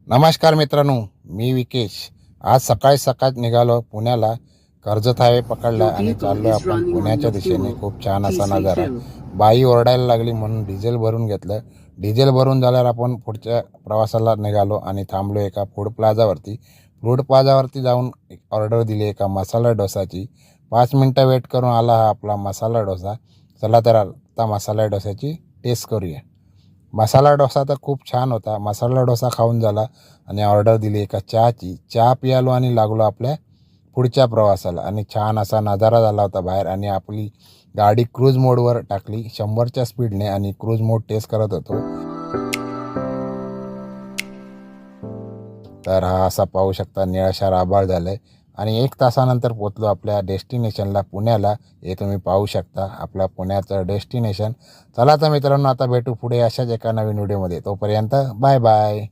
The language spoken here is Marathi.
नमस्कार मित्रांनो, मी विकेश. आज सकाळ निघालो पुण्याला. कर्जत हायवे पकडला आणि चाललो आपण पुण्याच्या दिशेने. खूप छान असा नजारा. बाई ओरडायला लागली म्हणून डिझेल भरून घेतलं. डिझेल भरून झाल्यावर आपण पुढच्या प्रवासाला निघालो आणि थांबलो एका फूड प्लाझावरती जाऊन ऑर्डर दिली एका मसाला डोसाची. 5 मिनटं वेट करून आला हा आपला मसाला डोसा. चला तर आता मसाला डोस्याची टेस्ट करूया. मसाला डोसा तर खूप छान होता. मसाला डोसा खाऊन झाला आणि ऑर्डर दिली एका चहाची. चहा पियालो आणि लागलो आपल्या पुढच्या प्रवासाला. आणि छान असा नजारा झाला होता बाहेर. आणि आपली गाडी क्रूज मोडवर टाकली 100च्या स्पीडने आणि क्रूज मोड टेस्ट करत होतो. तर हा असा पाहू शकता निळाशार आभाळ झालं आणि 1 तासानंतर पोचलो आपल्या डेस्टिनेशनला पुण्याला. हे तुम्ही पाहू शकता आपल्या पुण्याचं डेस्टिनेशन. चला तर मित्रांनो, आता भेटू पुढे अशाच एका नवीन व्हिडिओमध्ये. तोपर्यंत बाय बाय.